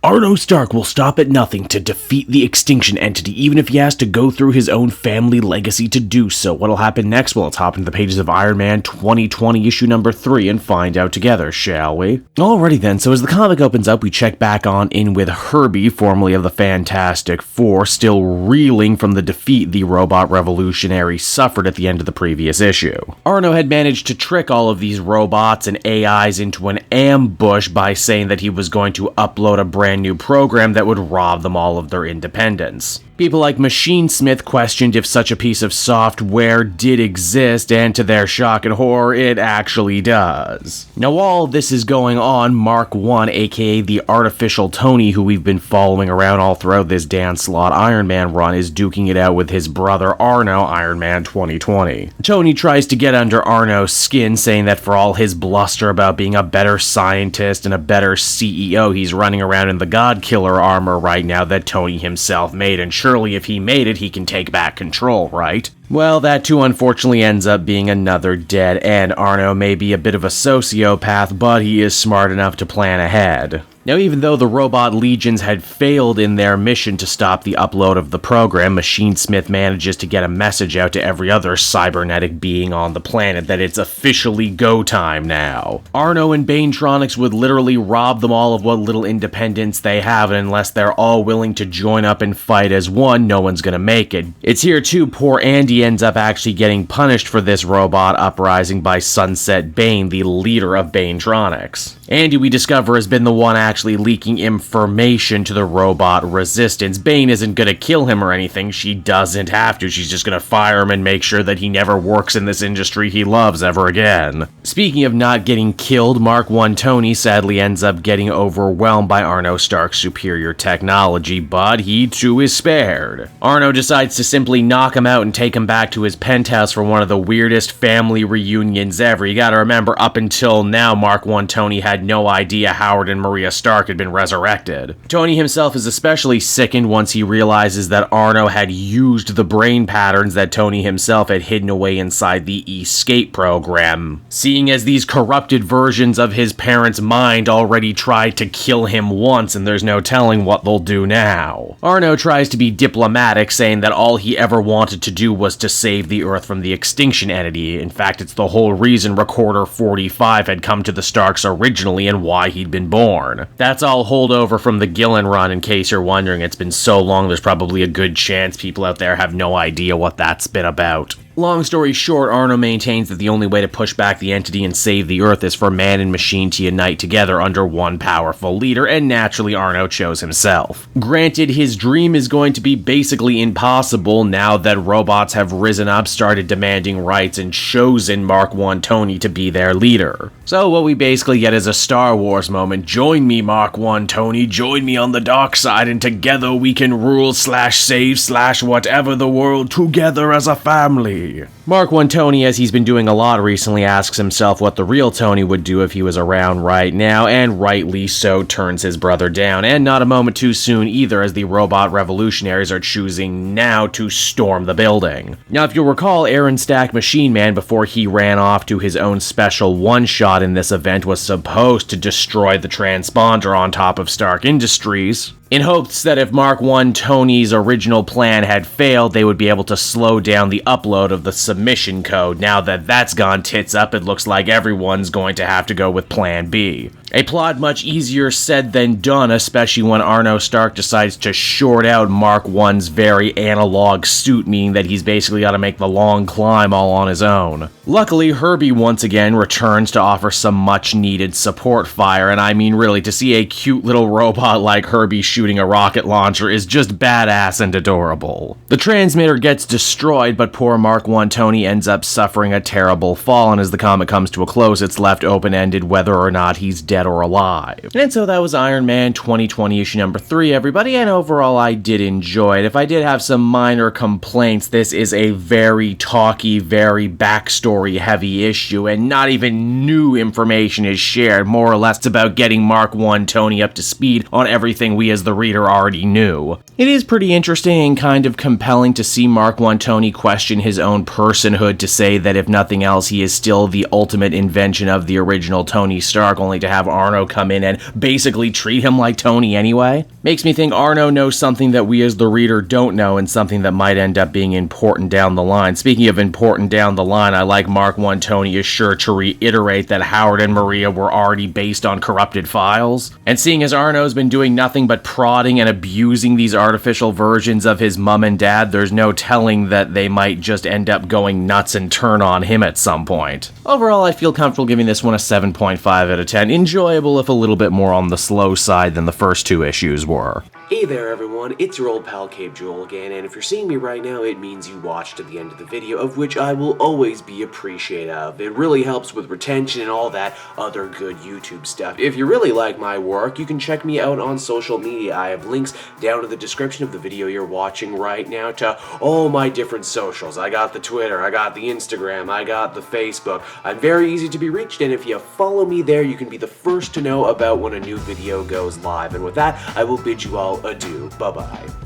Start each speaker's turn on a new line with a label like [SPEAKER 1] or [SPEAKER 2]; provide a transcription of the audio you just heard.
[SPEAKER 1] Arno Stark will stop at nothing to defeat the extinction entity, even if he has to go through his own family legacy to do so. What'll happen next? Well, let's hop into the pages of Iron Man 2020 issue number 3 and find out together, shall we? Alrighty then, so as the comic opens up, we check back on in with Herbie, formerly of the Fantastic Four, still reeling from the defeat the robot revolutionary suffered at the end of the previous issue. Arno had managed to trick all of these robots and AIs into an ambush by saying that he was going to upload a brand new program that would rob them all of their independence. People like Machine Smith questioned if such a piece of software did exist, and to their shock and horror, it actually does. Now while this is going on, Mark I, aka the Artificial Tony, who we've been following around all throughout this Dan Slott Iron Man run, is duking it out with his brother Arno, Iron Man 2020. Tony tries to get under Arno's skin, saying that for all his bluster about being a better scientist and a better CEO, he's running around in the God Killer armor right now that Tony himself made, and surely if he made it, he can take back control, right? Well, that too unfortunately ends up being another dead end. Arno may be a bit of a sociopath, but he is smart enough to plan ahead. Now, even though the robot legions had failed in their mission to stop the upload of the program, Machine Smith manages to get a message out to every other cybernetic being on the planet that it's officially go time now. Arno and Banetronics would literally rob them all of what little independence they have, and unless they're all willing to join up and fight as one, no one's gonna make it. It's here too, poor Andy ends up actually getting punished for this robot uprising by Sunset Bane, the leader of Banetronics. Andy, we discover, has been the one actually leaking information to the robot resistance. Bane isn't gonna kill him or anything, she doesn't have to, she's just gonna fire him and make sure that he never works in this industry he loves ever again. Speaking of not getting killed, Mark I Tony sadly ends up getting overwhelmed by Arno Stark's superior technology, but he too is spared. Arno decides to simply knock him out and take him back to his penthouse for one of the weirdest family reunions ever. You gotta remember, up until now, Mark I Tony had no idea Howard and Maria Stark had been resurrected. Tony himself is especially sickened once he realizes that Arno had used the brain patterns that Tony himself had hidden away inside the Escape program, seeing as these corrupted versions of his parents' mind already tried to kill him once, and there's no telling what they'll do now. Arno tries to be diplomatic, saying that all he ever wanted to do was to save the Earth from the extinction entity. In fact, it's the whole reason Recorder 45 had come to the Starks originally and why he'd been born. That's all holdover from the Gillen run, in case you're wondering. It's been so long, there's probably a good chance people out there have no idea what that's been about. Long story short, Arno maintains that the only way to push back the entity and save the Earth is for man and machine to unite together under one powerful leader, and naturally Arno chose himself. Granted, his dream is going to be basically impossible now that robots have risen up, started demanding rights, and chosen Mark I Tony to be their leader. So what we basically get is a Star Wars moment. Join me, Mark I Tony, join me on the dark side, and together we can rule / save / whatever the world together as a family. Mark I Tony, as he's been doing a lot recently, asks himself what the real Tony would do if he was around right now, and rightly so turns his brother down, and not a moment too soon either, as the robot revolutionaries are choosing now to storm the building. Now, if you'll recall, Aaron Stack Machine Man, before he ran off to his own special one-shot in this event, was supposed to destroy the transponder on top of Stark Industries, in hopes that if Mark I Tony's original plan had failed, they would be able to slow down the upload of the submission code. Now that that's gone tits up, it looks like everyone's going to have to go with Plan B. A plot much easier said than done, especially when Arno Stark decides to short out Mark I's very analog suit, meaning that he's basically got to make the long climb all on his own. Luckily, Herbie once again returns to offer some much needed support fire, and I mean really, to see a cute little robot like Herbie shooting a rocket launcher is just badass and adorable. The transmitter gets destroyed, but poor Mark I Tony ends up suffering a terrible fall, and as the comic comes to a close, it's left open-ended whether or not he's dead or alive. And so that was Iron Man 2020 issue number 3, everybody, and overall I did enjoy it. If I did have some minor complaints, this is a very talky, very backstory story-heavy issue, and not even new information is shared. More or less, it's about getting Mark 1 Tony up to speed on everything we as the reader already knew. It is pretty interesting and kind of compelling to see Mark 1 Tony question his own personhood to say that if nothing else, he is still the ultimate invention of the original Tony Stark, only to have Arno come in and basically treat him like Tony anyway. Makes me think Arno knows something that we as the reader don't know, and something that might end up being important down the line. Speaking of important down the line, I like Mark 1 Tony is sure to reiterate that Howard and Maria were already based on corrupted files. And seeing as Arno's been doing nothing but prodding and abusing these artificial versions of his mum and dad, there's no telling that they might just end up going nuts and turn on him at some point. Overall, I feel comfortable giving this one a 7.5 out of 10. Enjoyable, if a little bit more on the slow side than the first two issues were.
[SPEAKER 2] Hey there everyone, it's your old pal Cape Joel again, and if you're seeing me right now, it means you watched to the end of the video, of which I will always be appreciative of. It really helps with retention and all that other good YouTube stuff. If you really like my work, you can check me out on social media. I have links down in the description of the video you're watching right now to all my different socials. I got the Twitter, I got the Instagram, I got the Facebook. I'm very easy to be reached, and if you follow me there, you can be the first to know about when a new video goes live. And with that, I will bid you all adieu. Bye-bye.